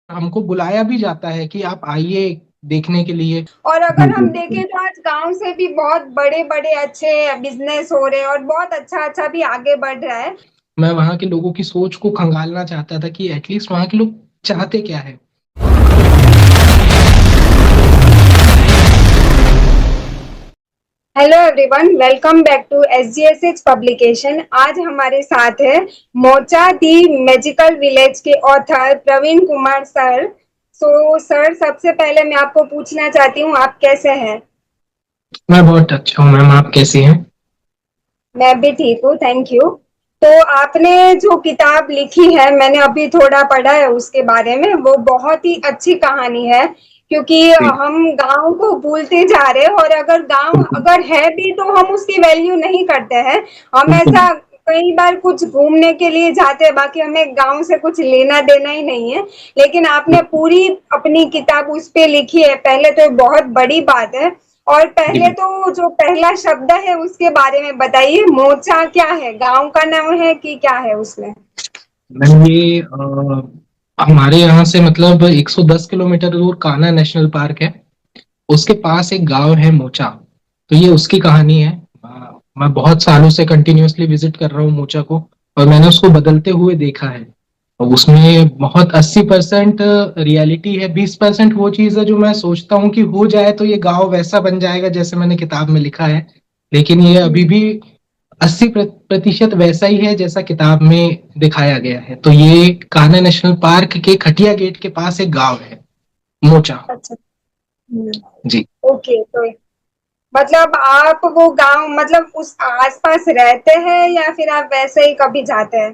हमको बुलाया भी जाता है कि आप आइए देखने के लिए। और जी अगर जी हम जी। देखें तो आज गांव से भी बहुत बड़े बड़े अच्छे बिजनेस हो रहे हैं और बहुत अच्छा अच्छा भी आगे बढ़ रहा है। मैं वहाँ के लोगों की सोच को खंगालना चाहता था कि एटलीस्ट वहाँ के लोग चाहते क्या है। Hello everyone, welcome back to SGSH publication. आज हमारे साथ है मोचा दी मैजिकल विलेज के author Praveen Kumar sir. Sir, सबसे पहले मैं आपको पूछना चाहती हूँ, आप कैसे हैं? मैं बहुत अच्छा हूँ मैम, आप कैसी हैं? मैं भी ठीक हूँ, थैंक यू। तो आपने जो किताब लिखी है, मैंने अभी थोड़ा पढ़ा है उसके बारे में। वो बहुत ही अच्छी कहानी है, क्योंकि जी हम गांव को भूलते जा रहे हैं और अगर गांव बिल्कुल अगर है भी तो हम उसकी वैल्यू नहीं करते हैं। हम बिल्कुल। ऐसा कई बार कुछ घूमने के लिए जाते हैं, बाकी हमें गांव से कुछ लेना देना ही नहीं है। लेकिन आपने पूरी अपनी किताब उस पे लिखी है, पहले तो ये बहुत बड़ी बात है। और पहले जी तो जो पहला शब्द है उसके बारे में बताइए, मोचा क्या है? गांव का नाम है कि क्या है उसमें? मैम, ये हमारे यहाँ से मतलब 110 किलोमीटर दूर कान्हा नेशनल पार्क है। उसके पास एक गांव है मोचा। तो ये उसकी कहानी है। मैं बहुत सालों से कंटिन्यूअसली विजिट कर रहा हूँ मोचा को, और मैंने उसको बदलते हुए देखा है। और उसमें बहुत 80% रियलिटी है, 20% वो चीज़ है जो मैं सोचता हूँ कि हो जाए तो ये गांव वैसा बन जाएगा जैसे मैंने किताब में लिखा है। लेकिन ये अभी भी 80% वैसा ही है जैसा किताब में दिखाया गया है। तो ये कान्हा नेशनल पार्क के खटिया गेट के पास एक गांव है, मोचा। अच्छा। हम्म। जी। ओके, तो मतलब आप वो गांव मतलब उस आसपास रहते हैं या फिर आप वैसे ही कभी जाते हैं?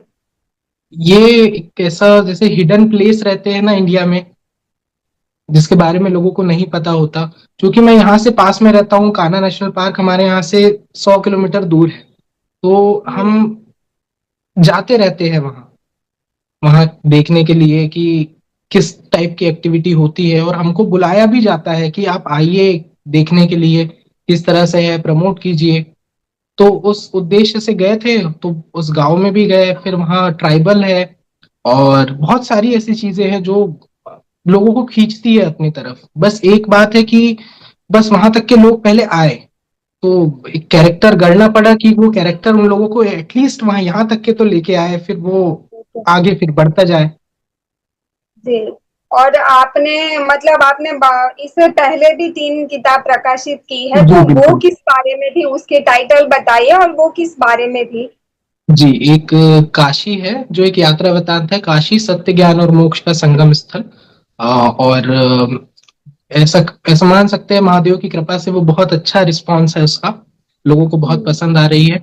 ये एक ऐसा जैसे हिडन प्लेस रहते हैं ना इंडिया में, जिसके बारे में लोगों को नहीं पता होता। क्योंकि मैं यहाँ से पास में रहता हूँ, कान्हा नेशनल पार्क हमारे यहाँ से 100 किलोमीटर दूर है। तो हम हम्म। जाते रहते हैं वहाँ, वहाँ देखने के लिए कि किस टाइप की एक्टिविटी होती है, और हमको बुलाया भी जाता है कि आप आइए देखने के लिए, किस तरह से है प्रमोट कीजिए। तो उस उद्देश्य से गए थे, तो उस गांव में भी गए, फिर वहाँ ट्राइबल है और बहुत सारी ऐसी चीजें हैं जो लोगों को खींचती है अपनी तरफ। बस एक बात है कि बस वहां तक के लोग पहले आए, तो एक कैरेक्टर गढ़ना पड़ा कि वो कैरेक्टर उन लोगों को एटलीस्ट वहां यहाँ तक के तो लेके आए, फिर वो आगे फिर बढ़ता जाए। जी। और आपने मतलब इससे पहले भी 3 किताब प्रकाशित की है, जी तो वो बिल्कुल। किस बारे में थी? उसके टाइटल बताइए और वो किस बारे में थी? जी, एक काशी है जो एक यात्रा वृतांत है, काशी सत्य ज्ञान और मोक्ष का संगम स्थल। और ऐसा ऐसा मान सकते हैं महादेव की कृपा से वो बहुत अच्छा रिस्पांस है उसका, लोगों को बहुत हम्म। पसंद आ रही है।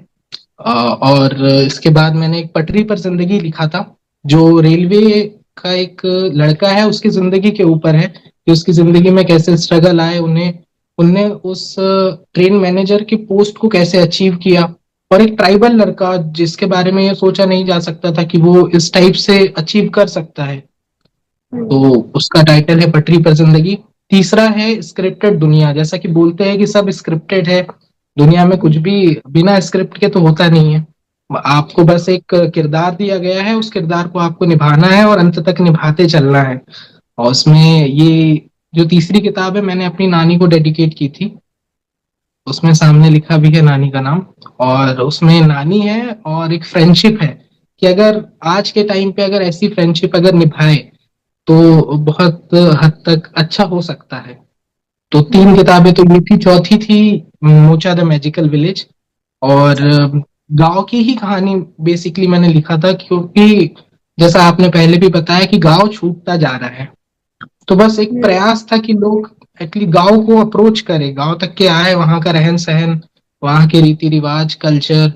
और इसके बाद मैंने एक पटरी पर जिंदगी लिखा था, जो रेलवे का एक लड़का है उसकी जिंदगी के ऊपर है, कि उसकी जिंदगी में कैसे स्ट्रगल आए उन्हें, उनने उस ट्रेन मैनेजर की पोस्ट को कैसे अचीव किया। और एक ट्राइबल लड़का जिसके बारे में ये सोचा नहीं जा सकता था कि वो इस टाइप से अचीव कर सकता है। तो हम्म। उसका टाइटल है पटरी पर जिंदगी। तीसरा है स्क्रिप्टेड दुनिया। जैसा कि बोलते हैं कि सब स्क्रिप्टेड है, दुनिया में कुछ भी बिना स्क्रिप्ट के तो होता नहीं है। आपको बस एक किरदार दिया गया है, उस किरदार को आपको निभाना है और अंत तक निभाते चलना है। और उसमें ये जो तीसरी किताब है मैंने अपनी नानी को डेडिकेट की थी। उसमें सामने लिखा भी है नानी का नाम। और उसमें नानी है और एक फ्रेंडशिप है, कि अगर आज के टाइम पे अगर ऐसी फ्रेंडशिप अगर निभाए तो बहुत हद तक अच्छा हो सकता है। तो तीन हम्म। किताबें तो ये थी, चौथी थी मोचा द मैजिकल विलेज। और गांव की ही कहानी बेसिकली मैंने लिखा था, क्योंकि जैसा आपने पहले भी बताया कि गांव छूटता जा रहा है। तो बस एक हम्म। प्रयास था कि लोग एटलीस्ट गांव को अप्रोच करें, गांव तक के आए, वहां का रहन सहन, वहां के रीति रिवाज, कल्चर,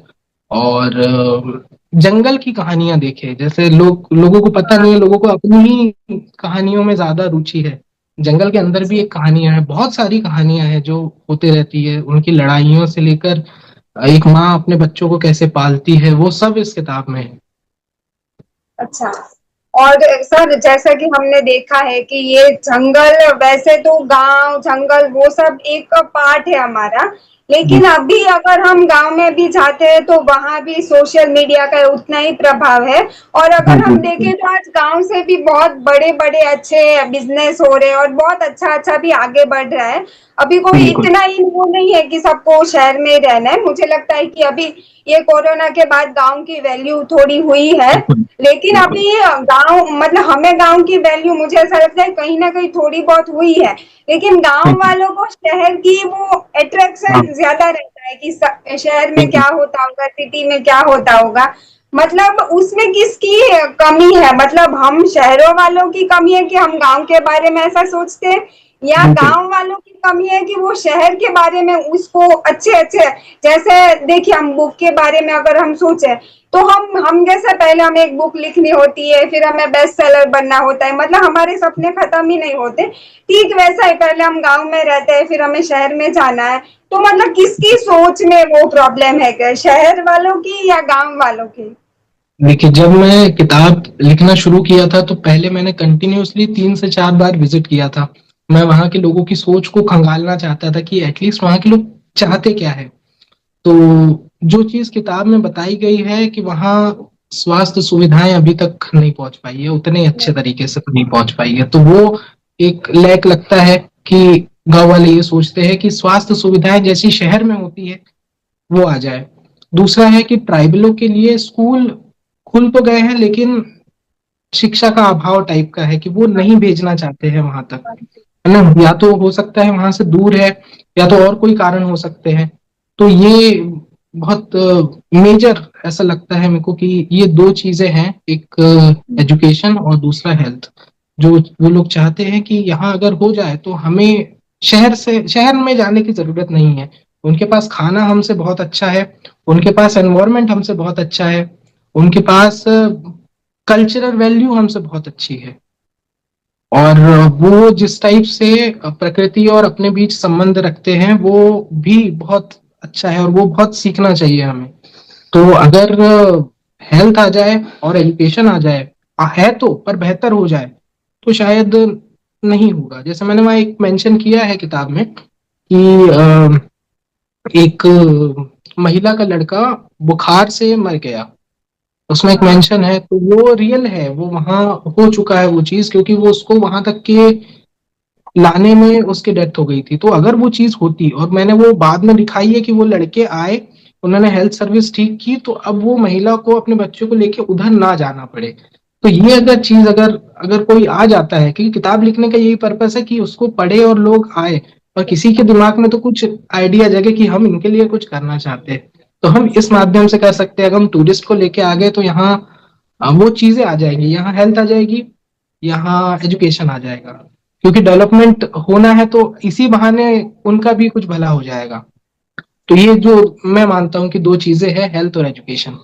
और जंगल की कहानियां देखें। जैसे लोगों को पता नहीं है, लोगों को अपनी ही कहानियों में ज्यादा रुचि है। जंगल के अंदर भी एक कहानियां है, बहुत सारी कहानियां हैं जो होती रहती है, उनकी लड़ाइयों से लेकर एक माँ अपने बच्चों को कैसे पालती है, वो सब इस किताब में है। अच्छा। और सर, जैसा कि हमने देखा है कि ये जंगल, वैसे तो गांव जंगल वो सब एक पार्ट है हमारा, लेकिन अभी अगर हम गांव में भी जाते हैं तो वहां भी सोशल मीडिया का उतना ही प्रभाव है। और अगर हम देखें बिल्कुल तो आज गांव से भी बहुत बड़े बड़े अच्छे बिजनेस हो रहे हैं और बहुत अच्छा अच्छा भी आगे बढ़ रहा है। अभी कोई बिल्कुल इतना ही वो नहीं है कि सबको शहर में ही रहना है। मुझे लगता है कि अभी ये कोरोना के बाद गांव की वैल्यू थोड़ी हुई है। बिल्कुल लेकिन बिल्कुल अभी गांव मतलब हमें गांव की वैल्यू मुझे ऐसा लगता है कहीं ना कहीं थोड़ी बहुत हुई है। लेकिन गांव बिल्कुल वालों को शहर की वो हाँ अट्रैक्शन ज्यादा रहता है कि शहर में बिल्कुल क्या होता होगा, सिटी में क्या होता होगा। मतलब उसमें किसकी कमी है? मतलब हम शहरों वालों की कमी है कि हम गांव के बारे में ऐसा सोचते हैं, या बिल्कुल गांव वालों की कमी है कि वो शहर के बारे में उसको अच्छे अच्छे, जैसे देखिए हम बुक के बारे में अगर हम सोचे तो हम जैसे पहले हमें एक बुक लिखनी होती है, फिर हमें बेस्ट सेलर बनना होता है, मतलब हमारे सपने खत्म ही नहीं होते। ठीक वैसा ही पहले हम गांव में रहते हैं, फिर हमें शहर में जाना है। तो मतलब किसकी सोच में वो प्रॉब्लम है, क्या शहर वालों की या गांव वालों की? देखिए, जब मैं किताब लिखना शुरू किया था तो पहले मैंने कंटिन्यूअसली 3 से 4 बार विजिट किया था। मैं वहाँ के लोगों की सोच को खंगालना चाहता था कि एटलीस्ट वहाँ के लोग चाहते क्या है। तो जो चीज किताब में बताई गई है कि वहाँ स्वास्थ्य सुविधाएं अभी तक नहीं पहुंच पाई है, उतने अच्छे तरीके से नहीं पहुंच पाई है, तो वो एक लैक लगता है कि गांव वाले ये सोचते हैं कि स्वास्थ्य सुविधाएं जैसी शहर में होती है वो आ जाए। दूसरा है कि ट्राइबलों के लिए स्कूल खुल तो गए हैं, लेकिन शिक्षा का अभाव टाइप का है कि वो नहीं भेजना चाहते हैं वहां तक, है ना। या तो हो सकता है वहां से दूर है, या तो और कोई कारण हो सकते हैं। तो ये बहुत मेजर ऐसा लगता है मेरे को कि ये दो चीजें हैं, एक एजुकेशन और दूसरा हेल्थ। जो वो लोग चाहते हैं कि यहाँ अगर हो जाए तो हमें शहर में जाने की जरूरत नहीं है। उनके पास खाना हमसे बहुत अच्छा है, उनके पास एनवायरनमेंट हमसे बहुत अच्छा है, उनके पास कल्चरल वैल्यू हमसे बहुत अच्छी है। और वो जिस टाइप से प्रकृति और अपने बीच संबंध रखते हैं वो भी बहुत अच्छा है, और वो बहुत सीखना चाहिए हमें। तो अगर हेल्थ आ जाए और एजुकेशन आ जाए, है तो पर बेहतर हो जाए, तो शायद नहीं होगा। जैसे मैंने वहाँ एक मेंशन किया है किताब में कि एक महिला का लड़का बुखार से मर गया, उसमें एक हाँ। मेंशन है, तो वो रियल है, वो वहां हो चुका है वो चीज, क्योंकि वो उसको वहां तक के लाने में उसकी डेथ हो गई थी। तो अगर वो चीज होती, और मैंने वो बाद में दिखाई है कि वो लड़के आए, उन्होंने हेल्थ सर्विस ठीक की, तो अब वो महिला को अपने बच्चों को लेके उधर ना जाना पड़े। तो ये अगर चीज अगर अगर कोई आ जाता है, क्योंकि किताब लिखने का यही पर्पस है कि उसको पढ़े और लोग आए, और किसी के दिमाग में तो कुछ आइडिया जगे कि हम इनके लिए कुछ करना चाहते हैं, तो हम इस माध्यम से कर सकते हैं। अगर हम टूरिस्ट को लेके आ गए तो यहाँ वो चीजें आ जाएंगी, यहाँ हेल्थ आ जाएगी, यहाँ एजुकेशन आ जाएगा, क्योंकि डेवलपमेंट होना है तो इसी बहाने उनका भी कुछ भला हो जाएगा। तो ये जो मैं मानता हूँ कि दो चीजें हैं, हेल्थ और एजुकेशन।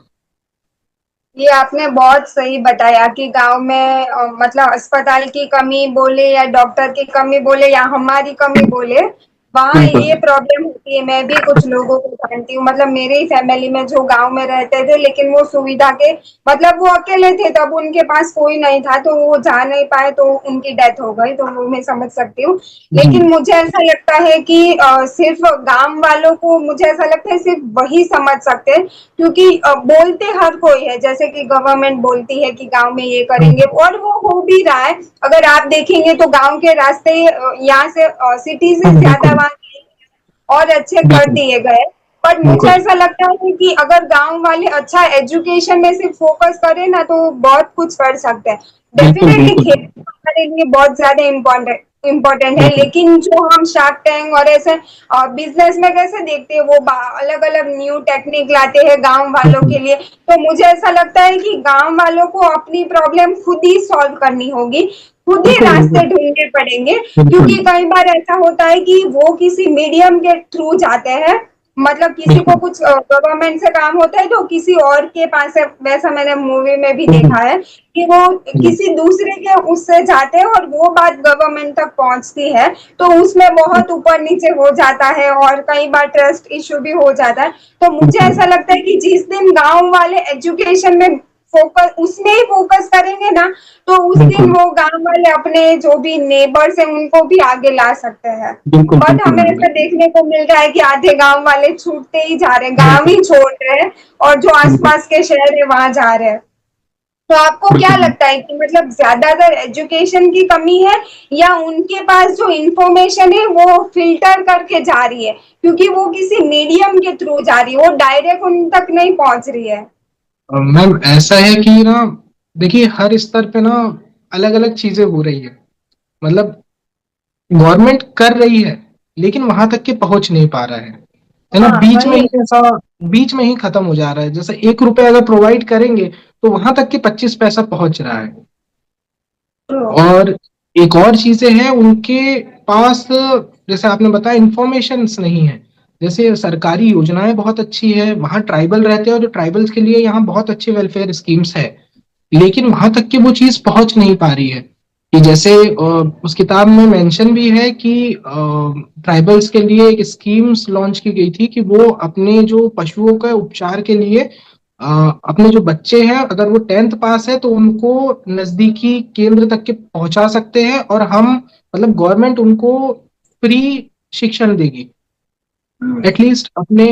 ये आपने बहुत सही बताया कि गांव में मतलब अस्पताल की कमी बोले या डॉक्टर की कमी बोले या हमारी कमी बोले, वहाँ बिल्कुल ये प्रॉब्लम होती है। मैं भी कुछ लोगों को जानती हूँ, मतलब मेरे ही फैमिली में जो गांव में रहते थे, लेकिन वो सुविधा के मतलब वो अकेले थे, तब उनके पास कोई नहीं था तो वो जा नहीं पाए तो उनकी डेथ हो गई, तो वो मैं समझ सकती हूँ। जी। लेकिन मुझे ऐसा लगता है कि सिर्फ गांव वालों को, मुझे ऐसा लगता है सिर्फ वही समझ सकते हैं, क्योंकि बोलते हर कोई है, जैसे कि गवर्नमेंट बोलती है कि गांव में ये करेंगे हम्म, और वो हो भी रहा है। अगर आप देखेंगे तो गांव के रास्ते यहाँ से सिटी से ज्यादा बिल्कुल वहाँ और अच्छे कर बिल्कुल दिए गए। पर मुझे बिल्कुल ऐसा लगता है कि अगर गांव वाले अच्छा एजुकेशन में सिर्फ फोकस करें ना तो बहुत कुछ कर सकते हैं। बिल्कुल डेफिनेटली बिल्कुल खेती हमारे लिए बहुत ज्यादा इम्पोर्टेंट है, बिल्कुल लेकिन जो हम शार्क टैंक और ऐसे बिजनेस में कैसे देखते हैं, वो अलग अलग न्यू टेक्निक लाते हैं गांव वालों बिल्कुल के लिए। तो मुझे ऐसा लगता है कि गांव वालों को अपनी प्रॉब्लम खुद ही सॉल्व करनी होगी, खुद ही बिल्कुल रास्ते बिल्कुल ढूंढने पड़ेंगे। बिल्कुल क्योंकि कई बार ऐसा होता है कि वो किसी मीडियम के थ्रू जाते हैं, मतलब किसी को बिल्कुल कुछ गवर्नमेंट से काम होता है तो किसी और के पास है, वैसा मैंने मूवी में भी बिल्कुल देखा है कि वो जी, किसी दूसरे के उससे जाते हैं और वो बात गवर्नमेंट तक पहुंचती है, तो उसमें बहुत ऊपर नीचे हो जाता है और कई बार ट्रस्ट इश्यू भी हो जाता है। तो मुझे बिल्कुल ऐसा लगता है कि जिस दिन गांव वाले एजुकेशन में फोकस उसमें ही फोकस करेंगे ना, तो उस दिन बिल्कुल वो गांव वाले अपने जो भी नेबर्स हैं उनको भी आगे ला सकते हैं। बिल्कुल बट बिल्कुल हमें मैम, ऐसा देखने को मिल रहा है कि आधे गांव वाले छूटते ही जा रहे हैं, गांव बिल्कुल ही छोड़ रहे हैं और जो बिल्कुल आसपास के शहर है वहां जा रहे हैं। तो आपको क्या बिल्कुल। लगता है कि मतलब ज्यादातर एजुकेशन की कमी है या उनके पास जो इंफॉर्मेशन है वो फिल्टर करके जा रही है, क्योंकि वो किसी मीडियम के थ्रू जा रही है, वो डायरेक्ट उन तक नहीं पहुंच रही है। मैम ऐसा है कि ना, देखिए हर स्तर पे ना अलग अलग चीजें हो रही है। मतलब गवर्नमेंट कर रही है, लेकिन वहां तक के पहुंच नहीं पा रहा है ना। हाँ बीच में वही। ही ऐसा, बीच में ही खत्म हो जा रहा है। जैसे 1 रुपए अगर प्रोवाइड करेंगे तो वहां तक के 25 पैसा पहुंच रहा है। तो और एक और चीजें हैं उनके पास, जैसे आपने बताया इंफॉर्मेशन नहीं है। जैसे सरकारी योजनाएं बहुत अच्छी है, वहाँ ट्राइबल रहते हैं और ट्राइबल्स के लिए यहाँ बहुत अच्छे वेलफेयर स्कीम्स है, लेकिन वहां तक की वो चीज पहुंच नहीं पा रही है। कि जैसे उस किताब में मेंशन भी है कि ट्राइबल्स के लिए एक स्कीम्स लॉन्च की गई थी कि वो अपने जो पशुओं के उपचार के लिए अपने जो बच्चे हैं अगर वो 10th पास है तो उनको नजदीकी केंद्र तक के पहुंचा सकते हैं, और हम मतलब गवर्नमेंट उनको फ्री शिक्षण देगी, एटलीस्ट अपने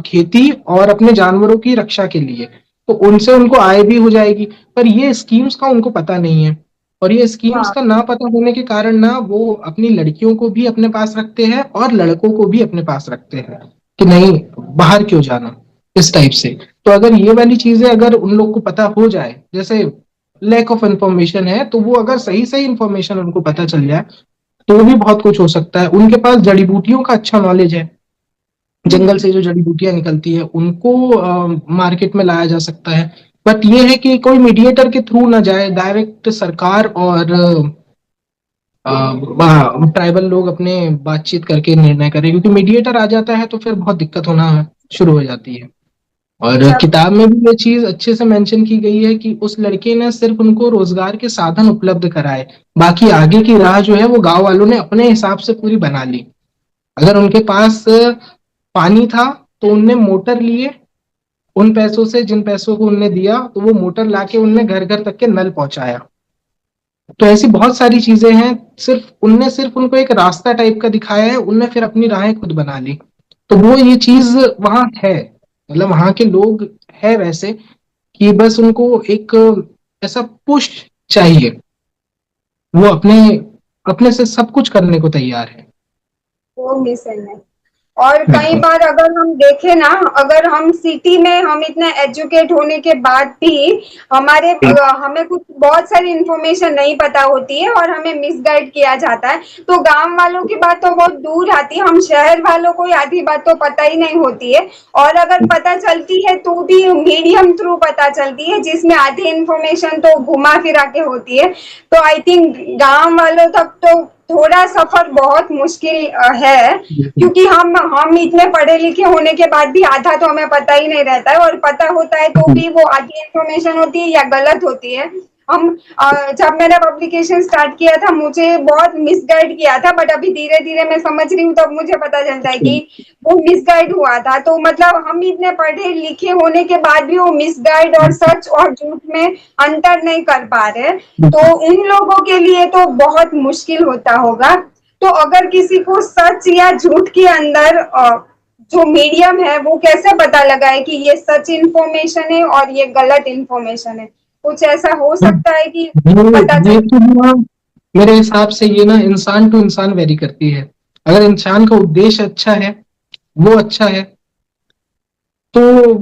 खेती और अपने जानवरों की रक्षा के लिए। तो उनसे उनको आय भी हो जाएगी। पर ये स्कीम्स का उनको पता नहीं है, और ये स्कीम्स हाँ का ना पता होने के कारण ना वो अपनी लड़कियों को भी अपने पास रखते हैं और लड़कों को भी अपने पास रखते हैं कि नहीं, बाहर क्यों जाना, इस टाइप से। तो अगर ये वाली चीजें अगर उन लोग को पता हो जाए, जैसे लैक ऑफ इंफॉर्मेशन है, तो वो अगर सही सही इंफॉर्मेशन उनको पता चल जाए तो भी बहुत कुछ हो सकता है। उनके पास जड़ी बूटियों का अच्छा नॉलेज है, जंगल से जो जड़ी बूटियां निकलती है उनको मार्केट में लाया जा सकता है। बट ये है कि कोई मीडिएटर के थ्रू ना जाए, डायरेक्ट सरकार और ट्राइबल लोग अपने बातचीत करके निर्णय करें, क्योंकि मीडिएटर आ जाता है तो फिर बहुत दिक्कत होना शुरू हो जाती है। और जब किताब में भी ये चीज अच्छे से मेंशन की गई है कि उस लड़के ने सिर्फ उनको रोजगार के साधन उपलब्ध कराए, बाकी आगे की राह जो है वो गांव वालों ने अपने हिसाब से पूरी बना ली। अगर उनके पास पानी था तो उनने मोटर लिए, उन पैसों से जिन पैसों को उनने दिया तो वो मोटर लाके उनने घर घर तक के नल पहुंचाया। तो ऐसी बहुत सारी चीजें हैं, सिर्फ उनको एक रास्ता टाइप का दिखाया है, उनने फिर अपनी राहें खुद बना ली। तो वो ये चीज वहां है, मतलब वहां के लोग है वैसे कि बस उनको एक ऐसा पुश चाहिए, वो अपने अपने से सब कुछ करने को तैयार है। वो मिशन है। और कई बिल्कुल बार अगर हम देखें ना, अगर हम सिटी में हम इतने एजुकेट होने के बाद भी हमें कुछ बहुत सारी इंफॉर्मेशन नहीं पता होती है और हमें मिसगाइड किया जाता है, तो गांव वालों की बात तो बहुत दूर आती है, हम शहर वालों को आधी बात तो पता ही नहीं होती है। और अगर पता चलती है तो भी मीडियम थ्रू पता चलती है, जिसमें आधी इंफॉर्मेशन तो घुमा फिरा के होती है। तो आई थिंक गांव वालों तक तो थोड़ा सफर बहुत मुश्किल है, बिल्कुल क्योंकि हम इतने पढ़े लिखे होने के बाद भी आधा तो हमें पता ही नहीं रहता है, और पता होता है तो भी वो आधी इंफॉर्मेशन होती है या गलत होती है। हम जब मैंने पब्लिकेशन स्टार्ट किया था मुझे बहुत मिसगाइड किया था, बट अभी धीरे धीरे मैं समझ रही हूँ, तब मुझे पता चलता है कि वो मिसगाइड हुआ था। तो मतलब हम इतने पढ़े लिखे होने के बाद भी वो मिसगाइड और सच और झूठ में अंतर नहीं कर पा रहे, तो उन लोगों के लिए तो बहुत मुश्किल होता होगा। तो अगर किसी को सच या झूठ के अंदर जो मीडियम है वो कैसे पता लगाए कि ये सच इंफॉर्मेशन है और ये गलत इंफॉर्मेशन है, कुछ ऐसा हो सकता है कि पता ये चले? तो ना, मेरे हिसाब से ये ना इंसान टू इंसान वेरी करती है। अगर इंसान का उद्देश्य अच्छा है, वो अच्छा है, तो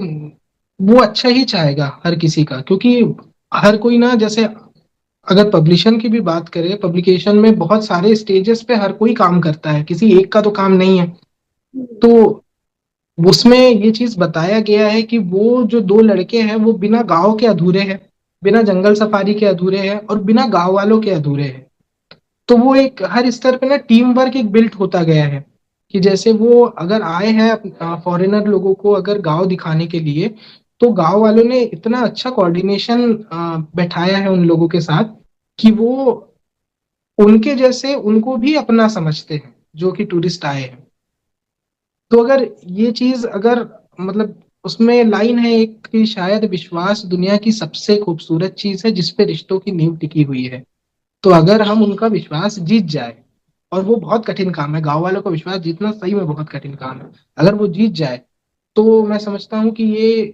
वो अच्छा ही चाहेगा हर किसी का। क्योंकि हर कोई ना, जैसे अगर पब्लिशन की भी बात करें, पब्लिकेशन में बहुत सारे स्टेजेस पे हर कोई काम करता है, किसी एक का तो काम नहीं है। तो उसमें ये चीज बताया गया है कि वो जो दो लड़के हैं वो बिना गांव के अधूरे हैं, बिना जंगल सफारी के अधूरे हैं और बिना गांव वालों के अधूरे हैं। तो वो एक हर स्तर पे ना टीम वर्क एक बिल्ट होता गया है। कि जैसे वो अगर आए हैं फॉरेनर लोगों को अगर गांव दिखाने के लिए, तो गांव वालों ने इतना अच्छा कोऑर्डिनेशन बैठाया है उन लोगों के साथ कि वो उनके जैसे उनको भी अपना समझते हैं जो कि टूरिस्ट आए हैं। तो अगर ये चीज अगर मतलब उसमें लाइन है एक कि शायद विश्वास दुनिया की सबसे खूबसूरत चीज है जिस पे रिश्तों की नींव टिकी हुई है। तो अगर हम उनका विश्वास जीत जाए, और वो बहुत कठिन काम है, गांव वालों का विश्वास जीतना सही में बहुत कठिन काम है, अगर वो जीत जाए तो मैं समझता हूँ कि ये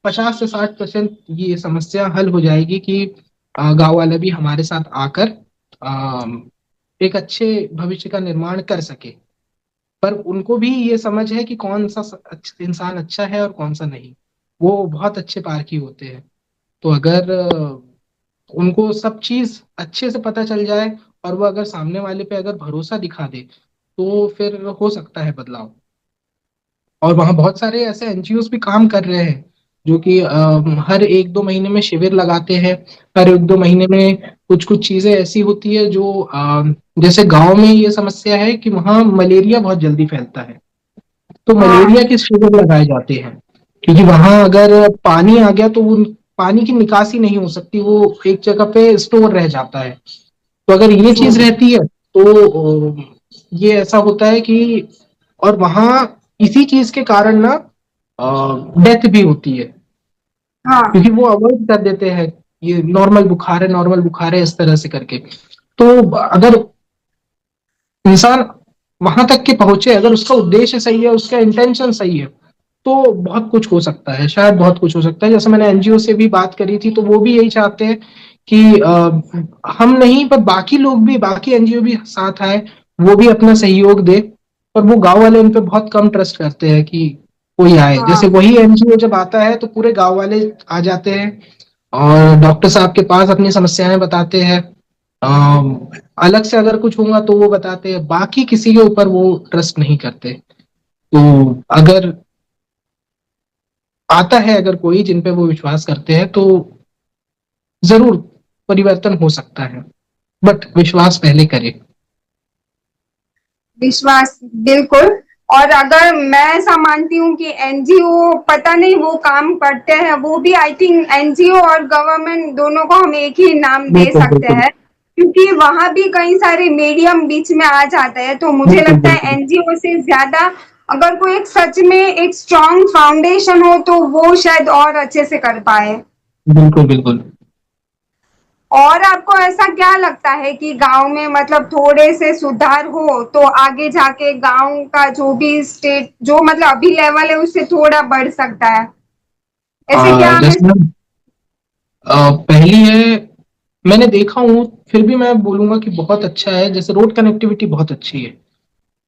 50 से 60% ये समस्या हल हो जाएगी कि गांव वाले भी हमारे साथ आकर एक अच्छे भविष्य का निर्माण कर सके। पर उनको भी ये समझ है कि कौन सा इंसान अच्छा है और कौन सा नहीं। वो बहुत अच्छे पारखी होते हैं। तो अगर उनको सब चीज अच्छे से पता चल जाए, और वो अगर सामने वाले पे अगर भरोसा दिखा दे, तो फिर हो सकता है बदलाव। और वहाँ बहुत सारे ऐसे एनजीओ भी काम कर रहे हैं जो कि हर 1-2 महीने में शिविर लगाते हैं। हर 1-2 महीने में कुछ कुछ चीजें ऐसी होती है जो जैसे गांव में ये समस्या है कि वहाँ मलेरिया बहुत जल्दी फैलता है। तो हाँ मलेरिया के शिविर लगाए जाते हैं, क्योंकि वहां अगर पानी आ गया तो वो पानी की निकासी नहीं हो सकती, वो एक जगह पे स्टोर रह जाता है। तो अगर ये चीज जी रहती है तो ये ऐसा होता है कि, और वहां इसी चीज के कारण ना डेथ भी होती है, हाँ क्योंकि वो अवॉइड कर देते हैं। ये नॉर्मल बुखार है, नॉर्मल बुखार है, इस तरह से करके। तो अगर इंसान वहां तक के पहुंचे, अगर उसका उद्देश्य सही है, उसका इंटेंशन सही है, तो बहुत कुछ हो सकता है, शायद बहुत कुछ हो सकता है। जैसे मैंने एनजीओ से भी बात करी थी, तो वो भी यही चाहते हैं कि हम नहीं पर बाकी लोग भी, बाकी एनजीओ भी साथ आए, वो भी अपना सहयोग दे। पर वो गांव वाले इन पे बहुत कम ट्रस्ट करते हैं कि कोई आए। जैसे हाँ वही एनजीओ जब आता है तो पूरे गांव वाले आ जाते हैं और डॉक्टर साहब के पास अपनी समस्याएं बताते हैं। अलग से अगर कुछ होगा तो वो बताते हैं, बाकी किसी के ऊपर वो ट्रस्ट नहीं करते। तो अगर आता है, अगर कोई जिन पे वो विश्वास करते हैं, तो जरूर परिवर्तन हो सकता है, बट विश्वास पहले करें। विश्वास बिल्कुल। और अगर मैं ऐसा मानती हूँ कि एनजीओ पता नहीं वो काम करते हैं, वो भी आई थिंक एनजीओ और गवर्नमेंट दोनों को हम एक ही नाम दे बिल्कुल सकते बिल्कुल। हैं, क्योंकि वहां भी कई सारे मीडियम बीच में आ जाते हैं। तो मुझे बिल्कुल लगता है बिल्कुल। एनजीओ से ज्यादा अगर कोई एक सच में एक स्ट्रॉन्ग फाउंडेशन हो तो वो शायद और अच्छे से कर पाए। बिल्कुल बिल्कुल। और आपको ऐसा क्या लगता है कि गांव में मतलब थोड़े से सुधार हो तो आगे जाके गांव का जो भी स्टेट जो मतलब अभी लेवल है उससे थोड़ा बढ़ सकता है? ऐसे क्या हमें? जैसे ना, पहली है, मैंने देखा हूँ, फिर भी मैं बोलूंगा कि बहुत अच्छा है। जैसे रोड कनेक्टिविटी बहुत अच्छी है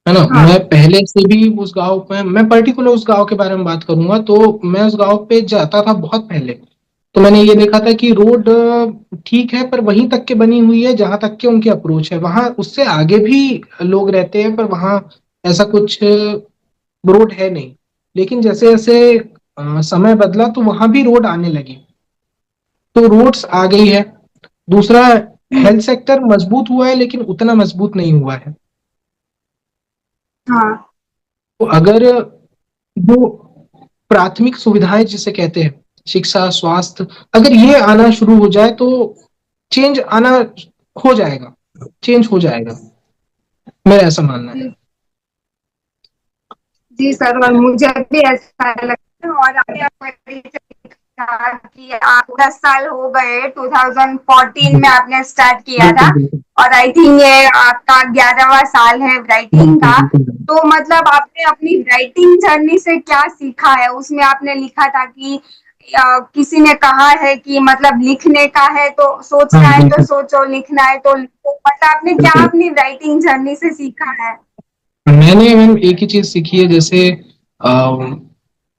ना। मैं हाँ पहले से भी उस गांव पे, मैं पर्टिकुलर उस गांव के बारे में बात करूंगा, तो मैं उस गांव पे जाता था बहुत पहले। तो मैंने ये देखा था कि रोड ठीक है, पर वहीं तक के बनी हुई है जहां तक के उनकी अप्रोच है। वहां उससे आगे भी लोग रहते हैं, पर वहां ऐसा कुछ रोड है नहीं। लेकिन जैसे जैसे समय बदला तो वहां भी रोड आने लगी, तो रोड्स आ गई है। दूसरा, हेल्थ सेक्टर मजबूत हुआ है, लेकिन उतना मजबूत नहीं हुआ है। हाँ तो अगर जो प्राथमिक सुविधाएं जिसे कहते हैं, शिक्षा, स्वास्थ्य, अगर ये आना शुरू हो जाए तो चेंज आना हो जाएगा, चेंज हो जाएगा, मेरा ऐसा मानना है। जी जी सर, और मुझे भी ऐसा लगता है। और अभी आप कि आप 10 साल हो गए, 2014 में आपने स्टार्ट किया था, बिल्कुल बिल्कुल। और आई थिंक ये आपका 11वां साल है राइटिंग बिल्कुल का। बिल्कुल। तो मतलब आपने अपनी राइटिंग जर्नी से क्या सीखा है? उसमें आपने लिखा था कि किसी ने कहा है कि मतलब लिखने का है तो सोचना हाँ है तो बिल्कुल सोचो, लिखना है तो लिखो। मतलब आपने क्या बिल्कुल। अपनी राइटिंग जर्नी से सीखा है? मैंने मैम एक ही चीज सीखी है। जैसे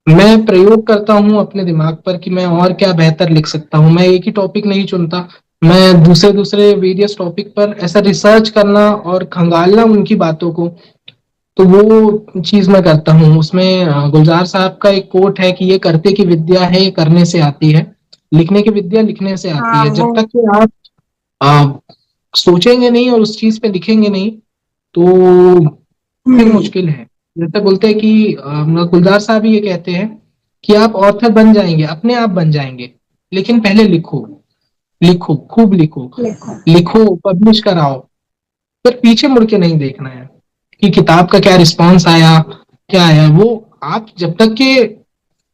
मैं प्रयोग करता हूँ अपने दिमाग पर कि मैं और क्या बेहतर लिख सकता हूँ। मैं एक ही टॉपिक नहीं चुनता, मैं दूसरे दूसरे वेरियस टॉपिक पर ऐसा रिसर्च करना और खंगालना उनकी बातों को। तो वो चीज मैं करता हूँ। उसमें गुलजार साहब का एक कोट है कि ये करते की विद्या है, ये करने से आती है। लिखने की विद्या लिखने से आती हाँ है। वो। जब तक कि आप सोचेंगे नहीं और उस चीज पे लिखेंगे नहीं, तो फिर हम्म। मुश्किल है। जैसे बोलते हैं कि गुलजार साहब ये कहते हैं कि आप ऑथर बन जाएंगे, अपने आप बन जाएंगे, लेकिन पहले लिखो, लिखो, खूब लिखो, लिखो। लिखो, पब्लिश कराओ। फिर पीछे मुड़ के नहीं देखना है कि किताब का क्या रिस्पॉन्स आया, क्या आया। वो आप जब तक के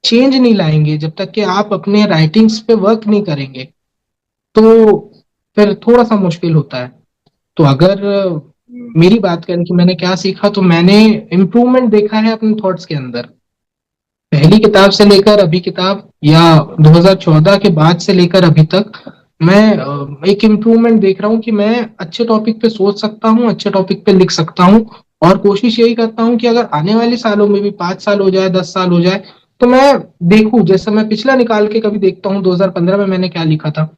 चेंज नहीं लाएंगे, जब तक कि आप अपने राइटिंग्स पे वर्क नहीं करेंगे, तो फिर थोड़ा सा मुश्किल होता है। तो अगर मेरी बात करें कि मैंने क्या सीखा, तो मैंने इम्प्रूवमेंट देखा है अपने थॉट्स के अंदर। पहली किताब से लेकर अभी किताब, या 2014 के बाद से लेकर अभी तक, मैं एक इम्प्रूवमेंट देख रहा हूँ कि मैं अच्छे टॉपिक पे सोच सकता हूँ, अच्छे टॉपिक पे लिख सकता हूँ। और कोशिश यही करता हूँ कि अगर आने वाले सालों में भी 5 साल हो जाए, 10 साल हो जाए, तो मैं देखूं, जैसे मैं पिछला निकाल के कभी देखता हूँ 2015 में मैंने क्या लिखा था,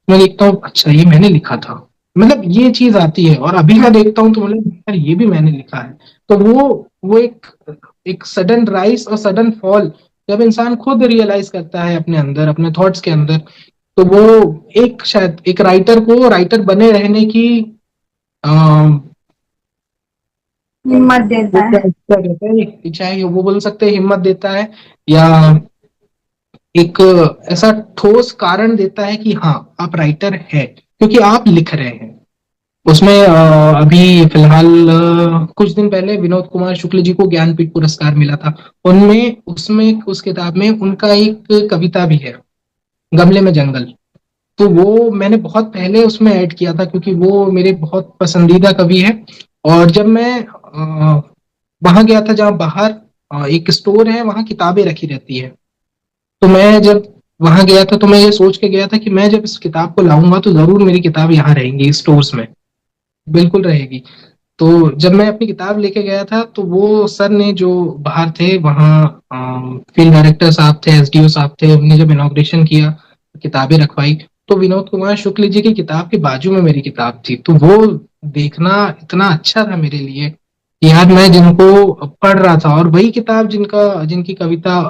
मैं देखता हूँ अच्छा ये मैंने लिखा था, मतलब ये चीज आती है। और अभी मैं देखता हूँ तो मतलब यार ये भी मैंने लिखा है। तो वो एक एक सडन राइज और सडन फॉल, जब इंसान खुद रियलाइज करता है अपने अंदर, अपने थॉट्स के अंदर, तो वो एक शायद एक राइटर को राइटर बने रहने की हिम्मत वो देता क्या है। क्या कहते हैं, चाहे वो बोल सकते हैं हिम्मत देता है, या एक ऐसा ठोस कारण देता है कि हाँ आप राइटर है, क्योंकि आप लिख रहे हैं। उसमें अभी फिलहाल कुछ दिन पहले विनोद कुमार शुक्ल जी को ज्ञानपीठ पुरस्कार मिला था। उनमें उसमें उस किताब में उनका एक कविता भी है, गमले में जंगल। तो वो मैंने बहुत पहले उसमें ऐड किया था, क्योंकि वो मेरे बहुत पसंदीदा कवि है। और जब मैं वहां गया था, जहाँ बाहर एक स्टोर है, वहां किताबें रखी रहती है, तो मैं जब वहां गया था तो मैं ये सोच के गया था कि मैं जब इस किताब को लाऊंगा तो जरूर मेरी किताब यहाँ रहेंगी स्टोर्स में, बिल्कुल रहेगी। तो जब मैं अपनी किताब लेके गया था, तो वो सर ने जो बाहर थे वहाँ, फील्ड डायरेक्टर साहब थे, एसडीओ साहब थे, उनने जब इनॉग्रेशन किया, किताबें रखवाई, तो विनोद कुमार शुक्ल जी की किताब के बाजू में मेरी किताब थी। तो वो देखना इतना अच्छा था मेरे लिए कि यार मैं जिनको पढ़ रहा था, और वही किताब जिनका जिनकी कविता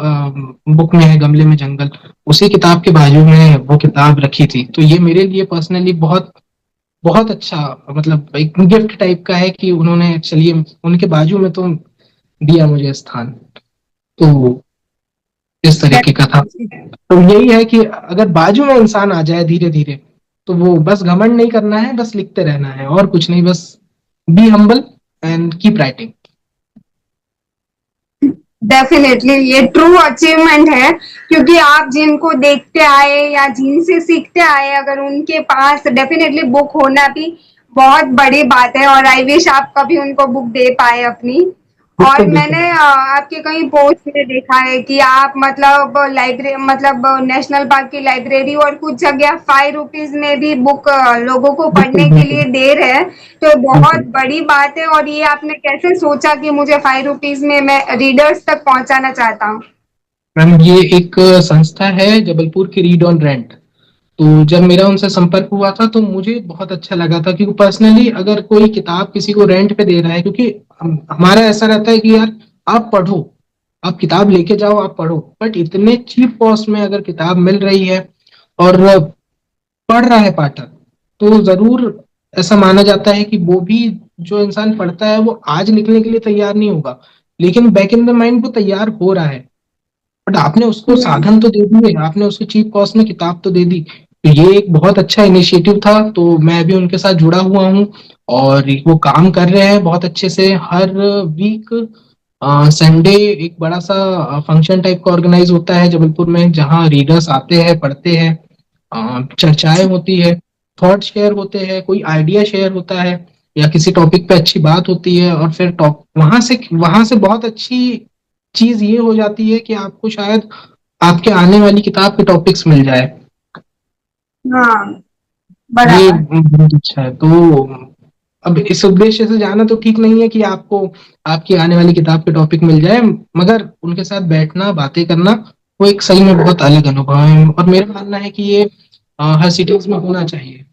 बुक में है, गमले में जंगल, उसी किताब के बाजू में वो किताब रखी थी। तो ये मेरे लिए पर्सनली बहुत बहुत अच्छा, मतलब एक गिफ्ट टाइप का है कि उन्होंने, चलिए, उनके बाजू में तो दिया मुझे स्थान। तो इस तरीके का था। तो यही है कि अगर बाजू में इंसान आ जाए धीरे धीरे, तो वो बस घमंड नहीं करना है, बस लिखते रहना है और कुछ नहीं, बस be humble and keep writing. Definitely ये ट्रू अचीवमेंट है, क्योंकि आप जिनको देखते आए या जिनसे सीखते आए, अगर उनके पास डेफिनेटली बुक होना भी बहुत बड़ी बात है, और आई विश आप कभी उनको बुक दे पाए अपनी। और बिल्कुल मैंने बिल्कुल। आपके कहीं पोस्ट में देखा है कि आप मतलब लाइब्रेरी, मतलब नेशनल पार्क की लाइब्रेरी और कुछ जगह ₹5 में भी बुक लोगों को बिल्कुल पढ़ने के बिल्कुल लिए दे रहे हैं। तो बहुत बिल्कुल। बड़ी बात है, और ये आपने कैसे सोचा कि मुझे ₹5 में मैं रीडर्स तक पहुंचाना चाहता हूँ। मैम ये एक संस्था है जबलपुर की, रीड ऑन रेंट। तो जब मेरा उनसे संपर्क हुआ था तो मुझे बहुत अच्छा लगा था, क्योंकि पर्सनली अगर कोई किताब किसी को रेंट पे दे रहा है, क्योंकि हमारा ऐसा रहता है कि यार आप पढ़ो, आप किताब लेके जाओ, आप पढ़ो, बट इतने चीप कॉस्ट में अगर किताब मिल रही है और पढ़ रहा है पाठक, तो जरूर ऐसा माना जाता है कि वो भी, जो इंसान पढ़ता है वो आज लिखने के लिए तैयार नहीं होगा, लेकिन बैक इन द माइंड वो तैयार हो रहा है। बट आपने उसको हम्म। साधन तो दे दिए, आपने उसको चीप कॉस्ट में किताब तो दे दी। तो ये एक बहुत अच्छा इनिशिएटिव था, तो मैं अभी उनके साथ जुड़ा हुआ हूँ। और वो काम कर रहे हैं बहुत अच्छे से। हर वीक संडे एक बड़ा सा फंक्शन टाइप का ऑर्गेनाइज होता है जबलपुर में, जहाँ रीडर्स आते हैं, पढ़ते हैं, चर्चाएं होती है, थॉट शेयर होते हैं, कोई आइडिया शेयर होता है, या किसी टॉपिक पे अच्छी बात होती है, और फिर टॉप वहां से बहुत अच्छी चीज ये हो जाती है कि आपको शायद आपके आने वाली किताब के टॉपिक्स मिल जाए। हाँ, ये बराबर। बहुत अच्छा है। तो अब इस उद्देश्य से जाना तो ठीक नहीं है कि आपको आपकी आने वाली किताब के टॉपिक मिल जाए, मगर उनके साथ बैठना, बातें करना, वो एक सही में बहुत अलग अनुभव है। और मेरा मानना है कि ये हर सिटीज में होना चाहिए,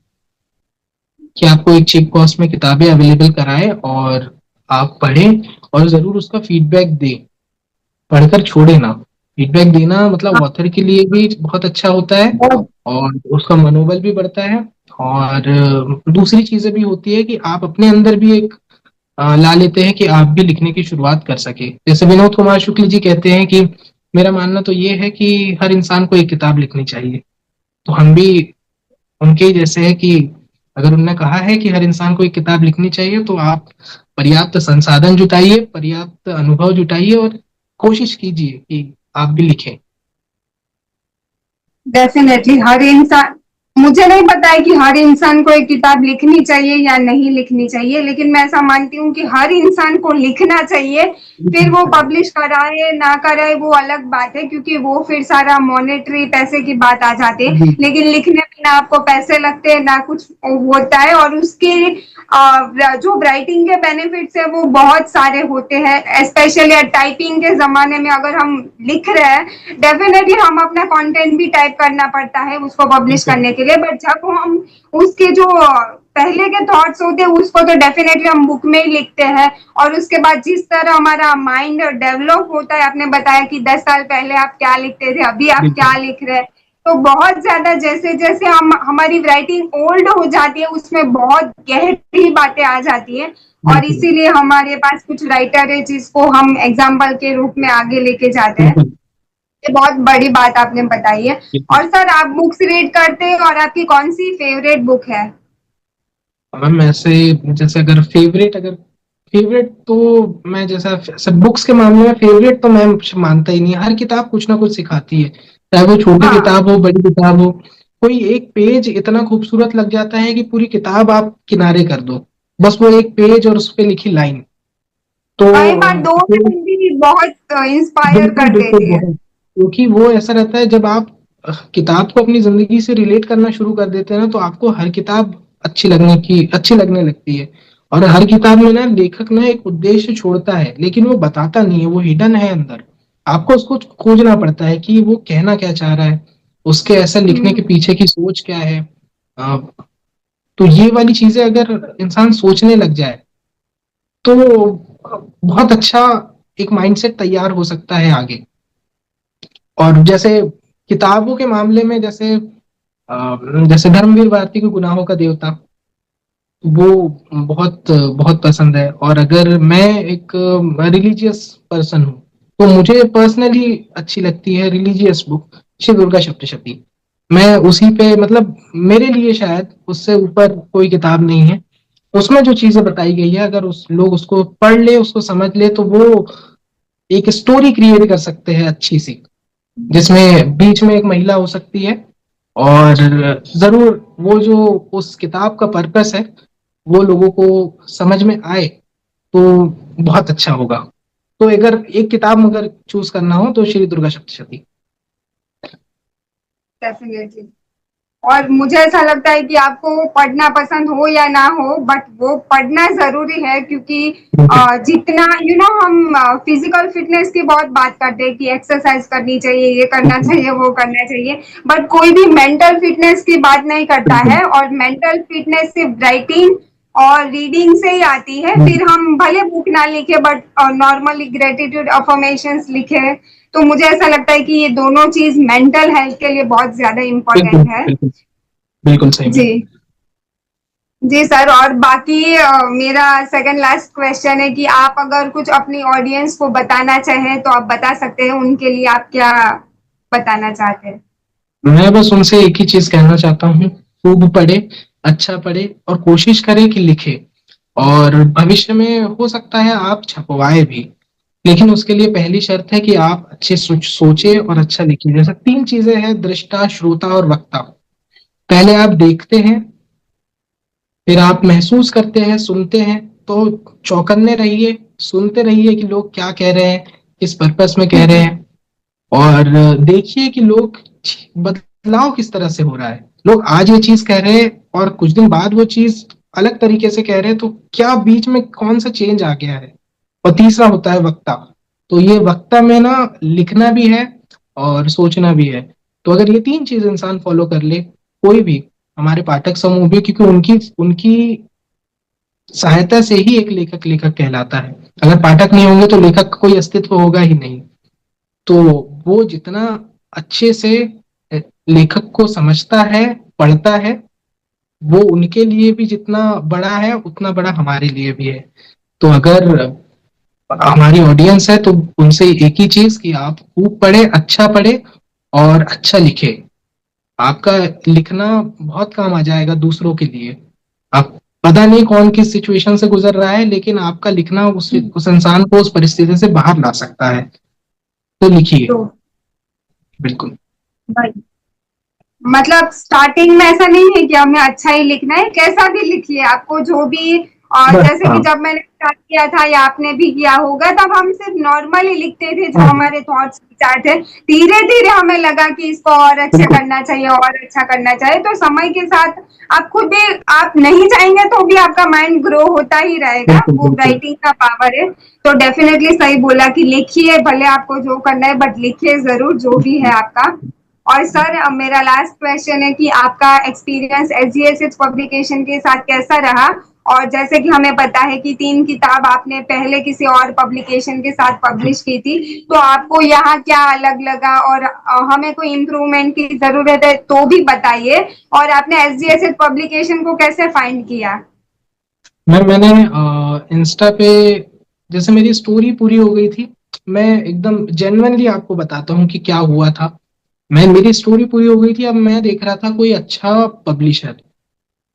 कि आपको एक चीप कॉस्ट में किताबें अवेलेबल कराए और आप पढ़ें, और जरूर उसका फीडबैक दें, पढ़कर छोड़े ना। फीडबैक देना मतलब हाँ, ऑथर के लिए भी बहुत अच्छा होता है, बहुत। और उसका मनोबल भी बढ़ता है। और दूसरी चीजें भी होती है कि आप अपने अंदर भी एक ला लेते हैं कि आप भी लिखने की शुरुआत कर सके। जैसे विनोद कुमार शुक्ल जी कहते हैं कि मेरा मानना तो ये है कि हर इंसान को एक किताब लिखनी चाहिए। तो हम भी उनके ही जैसे है कि अगर उन्होंने कहा है कि हर इंसान को एक किताब लिखनी चाहिए, तो आप पर्याप्त संसाधन जुटाइए, पर्याप्त अनुभव जुटाइए, और कोशिश कीजिए कि आप भी लिखें। डेफिनेटली हर इंसान, मुझे नहीं पता है कि हर इंसान को एक किताब लिखनी चाहिए या नहीं लिखनी चाहिए, लेकिन मैं ऐसा मानती हूँ कि हर इंसान को लिखना चाहिए। फिर वो पब्लिश कराए ना कराए वो अलग बात है, क्योंकि वो फिर सारा मॉनेटरी पैसे की बात आ जाती है। जी। लेकिन लिखने में ना आपको पैसे लगते हैं ना कुछ होता है, और उसके जो राइटिंग के बेनिफिट्स है वो बहुत सारे होते हैं, स्पेशली टाइपिंग के जमाने में अगर हम लिख रहे हैं, डेफिनेटली हम अपना कंटेंट भी टाइप करना पड़ता है उसको पब्लिश बिल्कुल करने के लिए, बट जब हम उसके जो पहले के थॉट्स होते हैं उसको तो डेफिनेटली हम बुक में ही लिखते हैं। और उसके बाद जिस तरह हमारा माइंड डेवलप होता है, आपने बताया कि 10 साल पहले आप क्या लिखते थे, अभी आप क्या बिल्कुल लिख रहे हैं, तो बहुत ज्यादा जैसे जैसे हम हमारी राइटिंग ओल्ड हो जाती है उसमें बहुत गहरी बातें आ जाती है। और बिल्कुल इसीलिए हमारे पास कुछ राइटर है जिसको हम एग्जाम्पल के रूप में आगे लेके जाते हैं। बिल्कुल ये बहुत बड़ी बात आपने बताई है। बिल्कुल। और सर, आप बुक्स रीड करते हैं और आपकी कौन सी फेवरेट बुक है? मैम ऐसे, जैसे अगर फेवरेट तो मैं जैसा सब बुक्स के मामले में फेवरेट तो मैं मानता ही नहीं। हर किताब कुछ ना कुछ सिखाती है, चाहे वो छोटी हाँ, किताब हो बड़ी किताब हो। कोई एक पेज इतना खूबसूरत लग जाता है कि पूरी किताब आप किनारे कर दो, बस वो एक पेज और उस पे लिखी लाइन। तो कई बार दो फिर लाइन भी बहुत इंस्पायर बिल्कुल कर बिल्कुल देती है। बहुत, क्योंकि वो ऐसा रहता है जब आप किताब को अपनी जिंदगी से रिलेट करना शुरू कर देते हैं ना, तो आपको हर किताब अच्छी लगने लगती है। और हर किताब में ना लेखक ना एक उद्देश्य छोड़ता है, लेकिन वो बताता नहीं है, वो हिडन है अंदर। आपको उसको खोजना पड़ता है कि वो कहना क्या चाह रहा है, उसके ऐसा लिखने के हम्म, पीछे की सोच क्या है। अ, तो ये वाली चीजें अगर इंसान सोचने लग जाए तो बहुत अच्छा एक माइंडसेट तैयार हो सकता है आगे। और जैसे किताबों के मामले में, जैसे धर्मवीर भारती की गुनाहों का देवता, वो बहुत बहुत पसंद है। और अगर मैं एक रिलीजियस पर्सन हूँ, तो मुझे पर्सनली अच्छी लगती है रिलीजियस बुक श्री दुर्गा सप्तशती। मैं उसी पे मतलब, मेरे लिए शायद उससे ऊपर कोई किताब नहीं है। उसमें जो चीजें बताई गई है, अगर उस लोग उसको पढ़ ले, उसको समझ ले, तो वो एक स्टोरी क्रिएट कर सकते हैं अच्छी सी, जिसमें बीच में एक महिला हो सकती है। और जरूर वो जो उस किताब का पर्पस है वो लोगों को समझ में आए तो बहुत अच्छा होगा। तो अगर एक किताब अगर चूज करना हो तो श्री दुर्गा सप्तशती। डेफिनेटली। और मुझे ऐसा लगता है कि आपको पढ़ना पसंद हो या ना हो, बट वो पढ़ना जरूरी है, क्योंकि बिल्कुल जितना हम फिजिकल फिटनेस की बहुत बात करते हैं कि एक्सरसाइज करनी चाहिए, ये करना बिल्कुल चाहिए, वो करना चाहिए, बट कोई भी मेंटल फिटनेस की बात नहीं करता बिल्कुल है। और मेंटल फिटनेस सिर्फ राइटिंग और रीडिंग से ही आती है। फिर हम भले बुक ना लिखे, बट नॉर्मली ग्रेटिट्यूड अफर्मेशंस लिखे, तो मुझे ऐसा लगता है कि ये दोनों चीज मेंटल हेल्थ के लिए बहुत ज्यादा बिल्कुल इम्पोर्टेंट है। बिल्कुल बिल्कुल सही जी। में। जी सर, और बाकी मेरा सेकंड लास्ट क्वेश्चन है कि आप अगर कुछ अपनी ऑडियंस को बताना चाहें तो आप बता सकते हैं, उनके लिए आप क्या बताना चाहते हैं? मैं बस उनसे एक ही चीज कहना चाहता हूँ, खूब पढ़े, अच्छा पढ़े और कोशिश करें कि लिखे। और भविष्य में हो सकता है आप छपवाए भी, लेकिन उसके लिए पहली शर्त है कि आप अच्छे सोचे और अच्छा लिखिए। जैसे तीन चीजें हैं, दृष्टा, श्रोता और वक्ता। पहले आप देखते हैं, फिर आप महसूस करते हैं, सुनते हैं। तो चौकन्ने रहिए, सुनते रहिए कि लोग क्या कह रहे हैं, किस पर्पस में कह रहे हैं। और देखिए कि लोग बदलाव किस तरह से हो रहा है। लोग आज ये चीज कह रहे हैं और कुछ दिन बाद वो चीज अलग तरीके से कह रहे हैं, तो क्या बीच में कौन सा चेंज आ गया है। और तीसरा होता है वक्ता। तो ये वक्ता में ना लिखना भी है और सोचना भी है। तो अगर ये तीन चीज इंसान फॉलो कर ले, कोई भी, हमारे पाठक समूह भी, क्योंकि उनकी उनकी सहायता से ही एक लेखक लेखक कहलाता है। अगर पाठक नहीं होंगे तो लेखक का कोई अस्तित्व होगा ही नहीं। तो वो जितना अच्छे से लेखक को समझता है, पढ़ता है, वो उनके लिए भी जितना बड़ा है उतना बड़ा हमारे लिए भी है। तो अगर हमारी ऑडियंस है तो उनसे एक ही चीज कि आप खूब पढ़े, अच्छा पढ़े और अच्छा लिखे। आपका लिखना बहुत काम आ जाएगा दूसरों के लिए। आप पता नहीं कौन किस सिचुएशन से गुजर रहा है, लेकिन आपका लिखना उस इंसान को उस परिस्थिति से बाहर ला सकता है। तो लिखिए। तो बिल्कुल। भाई, मतलब स्टार्टिंग में ऐसा नहीं है कि हमें अच्छा ही लिखना है, कैसा भी लिखिए, आपको जो भी। और बस जैसे कि हाँ। जब मैंने स्टार्ट किया था या आपने भी किया होगा, तब हम सिर्फ नॉर्मल ही लिखते थे जो हाँ हाँ, हमारे थॉट्स विचार थे। धीरे धीरे हमें लगा कि इसको और अच्छा बिल्कुल करना चाहिए, और अच्छा करना चाहिए। तो समय के साथ आप खुद भी, आप नहीं चाहेंगे तो भी आपका माइंड ग्रो होता ही रहेगा, बिल्कुल वो बिल्कुल। राइटिंग का पावर है। तो डेफिनेटली सही बोला कि लिखिए, भले आपको जो करना है, बट लिखिए जरूर जो भी है आपका। और सर, मेरा लास्ट क्वेश्चन है कि आपका एक्सपीरियंस एसजीएसएच पब्लिकेशन के साथ कैसा रहा? और जैसे कि हमें पता है कि 3 किताब आपने पहले किसी और पब्लिकेशन के साथ पब्लिश की थी, तो आपको यहाँ क्या अलग लगा? और हमें कोई इम्प्रूवमेंट की जरूरत है तो भी बताइए। और आपने एसजीएसएच पब्लिकेशन को कैसे फाइंड किया? मैंने इंस्टा पे, जैसे मेरी स्टोरी पूरी हो गई थी, मैं एकदम जेन्युइनली आपको बताता हूँ कि क्या हुआ था। मेरी स्टोरी पूरी हो गई थी, अब मैं देख रहा था कोई अच्छा पब्लिशर।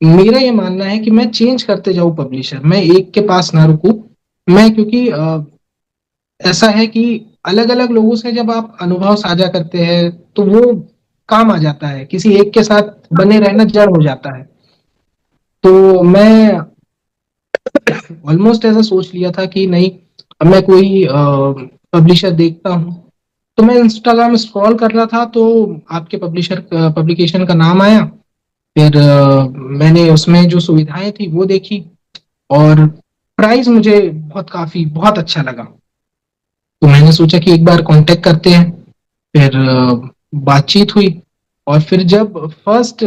मेरा ये मानना है कि मैं चेंज करते जाऊं पब्लिशर, मैं एक के पास ना रुकूं। मैं क्योंकि ऐसा है कि अलग अलग लोगों से जब आप अनुभव साझा करते हैं तो वो काम आ जाता है, किसी एक के साथ बने रहना जड़ हो जाता है। तो मैं ऑलमोस्ट ऐसा सोच लिया था कि नहीं, अब मैं कोई पब्लिशर देखता हूँ। तो मैं इंस्टाग्राम स्क्रॉल कर रहा था तो आपके पब्लिशर पब्लिकेशन का नाम आया। फिर मैंने उसमें जो सुविधाएं थी वो देखी, और प्राइस मुझे काफी बहुत अच्छा लगा। तो मैंने सोचा कि एक बार कांटेक्ट करते हैं। फिर बातचीत हुई। और फिर जब फर्स्ट,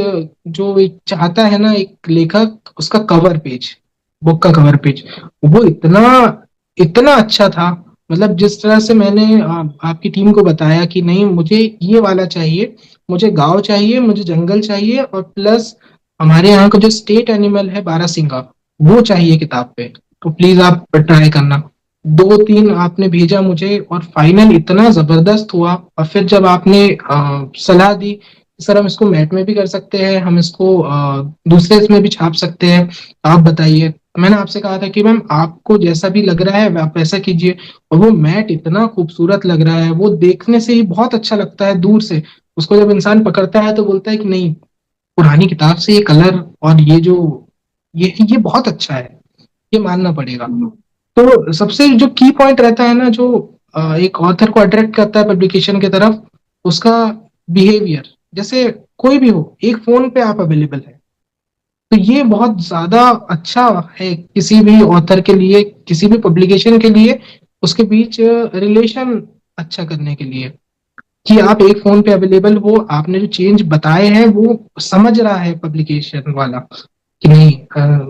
जो एक चाहता है ना एक लेखक, उसका कवर पेज, बुक का कवर पेज, वो इतना इतना अच्छा था। मतलब जिस तरह से मैंने आपकी टीम को बताया कि नहीं, मुझे ये वाला चाहिए, मुझे गांव चाहिए, मुझे जंगल चाहिए, और प्लस हमारे यहाँ का जो स्टेट एनिमल है बारहसिंगा, वो चाहिए किताब पे, तो प्लीज आप ट्राई करना। दो तीन आपने भेजा मुझे, और फाइनल इतना जबरदस्त हुआ। और फिर जब आपने सलाह दी, सर हम इसको मैट में भी कर सकते हैं, हम इसको दूसरे इसमें भी छाप सकते हैं, आप बताइए। मैंने आपसे कहा था कि मैम आपको जैसा भी लग रहा है आप वैसा कीजिए। और वो मैट इतना खूबसूरत लग रहा है, वो देखने से ही बहुत अच्छा लगता है दूर से। उसको जब इंसान पकड़ता है तो बोलता है कि नहीं, पुरानी किताब से ये कलर, और ये जो, ये बहुत अच्छा है, ये मानना पड़ेगा। तो सबसे जो की पॉइंट रहता है ना, जो एक ऑथर को अट्रैक्ट करता है पब्लिकेशन की तरफ, उसका बिहेवियर। जैसे कोई भी हो, एक फोन पे आप अवेलेबल है, तो ये बहुत ज्यादा अच्छा है किसी भी ऑथर के लिए, किसी भी पब्लिकेशन के लिए, उसके बीच रिलेशन अच्छा करने के लिए, कि आप एक फोन पे अवेलेबल हो। आपने जो चेंज बताए हैं वो समझ रहा है पब्लिकेशन वाला कि नहीं,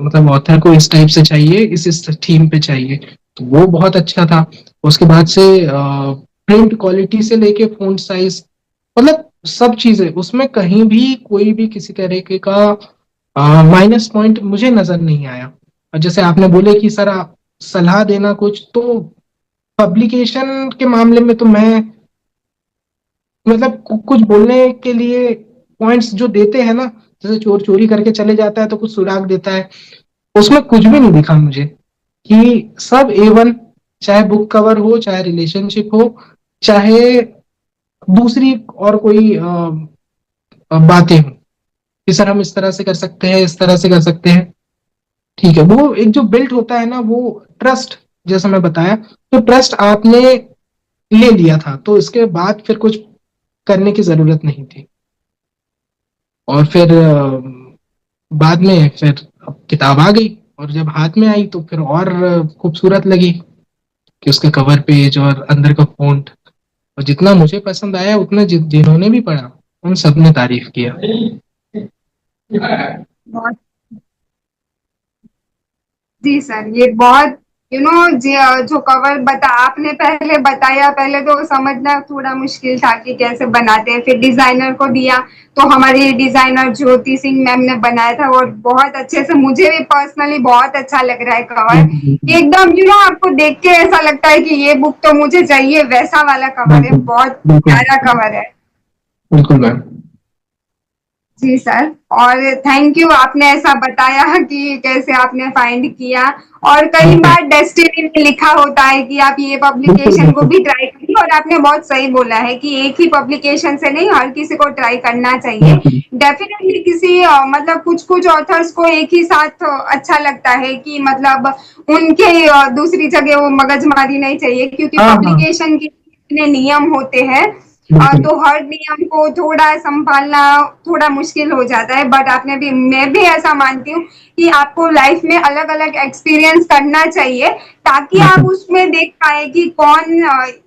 मतलब ऑथर को इस टाइप से चाहिए, इस थीम पे चाहिए। तो वो बहुत अच्छा था। उसके बाद से प्रिंट क्वालिटी से लेके फोन साइज, मतलब सब चीजें उसमें, कहीं भी कोई भी किसी तरीके का माइनस पॉइंट मुझे नजर नहीं आया। और जैसे आपने बोले कि सर आप सलाह देना कुछ, तो पब्लिकेशन के मामले में तो मैं, मतलब कुछ बोलने के लिए पॉइंट्स जो देते हैं ना, जैसे चोर चोरी करके चले जाता है तो कुछ सुराग देता है, उसमें कुछ भी नहीं दिखा मुझे, कि सब A1। चाहे बुक कवर हो, चाहे रिलेशनशिप हो, चाहे दूसरी और कोई बातें हो, कि सर हम इस तरह से कर सकते हैं, इस तरह से कर सकते हैं। ठीक है, वो एक जो बिल्ट होता है ना, वो ट्रस्ट, जैसा मैं बताया, तो ट्रस्ट आपने ले लिया था, तो इसके बाद फिर कुछ करने की जरूरत नहीं थी। और फिर बाद में फिर अब किताब आ गई, और जब हाथ में आई तो फिर और खूबसूरत लगी, कि उसका कवर पेज और अंदर का फॉन्ट। और जितना मुझे पसंद आया, उतना जिन्होंने भी पढ़ा उन सब ने तारीफ किया। बहुत। जी सर, ये बहुत, जो कवर बता आपने पहले बताया, पहले तो समझना थोड़ा मुश्किल था कि कैसे बनाते हैं, फिर डिजाइनर को दिया, तो हमारी डिजाइनर ज्योति सिंह मैम ने बनाया था, और बहुत अच्छे से, मुझे भी पर्सनली बहुत अच्छा लग रहा है कवर। बिल्कुल एकदम आपको देख के ऐसा लगता है कि ये बुक तो मुझे चाहिए, वैसा वाला कवर है, बिल्कुल बहुत बिल्कुल प्यारा कवर है। बिल्कुल मैम। जी सर। और थैंक यू, आपने ऐसा बताया कि कैसे आपने फाइंड किया। और कई बिल्कुल बार डेस्टिनी में लिखा होता है कि आप ये बिल्कुल पब्लिकेशन को बिल्कुल भी ट्राई करिए, और आपने बहुत सही बोला है कि एक ही पब्लिकेशन से नहीं, हर किसी को ट्राई करना चाहिए। बिल्कुल। डेफिनेटली किसी मतलब कुछ-कुछ ऑथर्स को एक ही साथ अच्छा लगता है कि मतलब उनके दूसरी जगह वो मगजमारी नहीं चाहिए, क्योंकि हाँ हाँ। पब्लिकेशन के इतने नियम होते हैं, बिल्कुल। तो हर नियम को थोड़ा संभालना थोड़ा मुश्किल हो जाता है। बट आपने भी, मैं भी ऐसा मानती हूँ कि आपको लाइफ में अलग अलग एक्सपीरियंस करना चाहिए, ताकि आप बिल्कुल। उसमें देख पाए कि कौन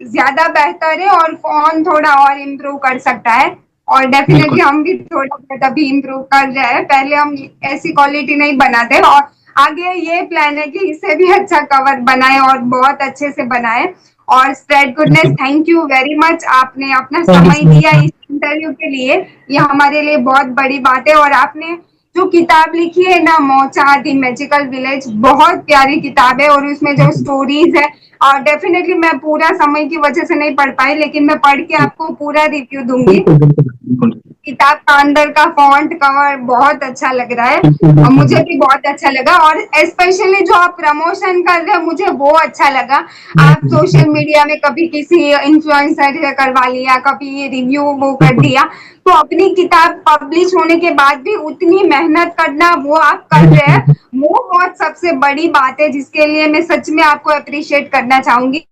ज्यादा बेहतर है और कौन थोड़ा और इम्प्रूव कर सकता है। और डेफिनेटली बिल्कुल। हम भी थोड़ा बहुत अभी इम्प्रूव कर रहे हैं, पहले हम ऐसी क्वालिटी नहीं बनाते, और आगे ये प्लान है कि इससे भी अच्छा कवर बनाए और बहुत अच्छे से बनाए। और स्प्रेड गुडनेस, बिल्कुल। थैंक यू वेरी मच, आपने अपना थैंक यू समय सो दिया मच। इस इंटरव्यू के लिए। ये हमारे लिए बहुत बड़ी बात है। और आपने जो किताब लिखी है ना, मोचा दी मैजिकल विलेज, बहुत प्यारी किताब है, और उसमें जो बिल्कुल। स्टोरीज है, और डेफिनेटली मैं पूरा समय की वजह से नहीं पढ़ पाई, लेकिन मैं पढ़ के आपको पूरा रिव्यू दूंगी। बिल्कुल। बिल्कुल। बिल्कुल। किताब का अंदर का फॉन्ट कवर बहुत अच्छा लग रहा है, बिल्कुल। और मुझे बिल्कुल। भी बहुत अच्छा लगा। और स्पेशली जो आप प्रमोशन कर रहे हो, मुझे वो अच्छा लगा। आप सोशल बिल्कुल। मीडिया में कभी किसी इन्फ्लुएंसर से करवा लिया, कभी रिव्यू वो कर बिल्कुल। दिया, तो अपनी किताब पब्लिश होने के बाद भी उतनी मेहनत करना वो आप कर रहे हैं, वो बहुत सबसे बड़ी बात है, जिसके लिए मैं सच में आपको अप्रिशिएट करना चाहूंगी।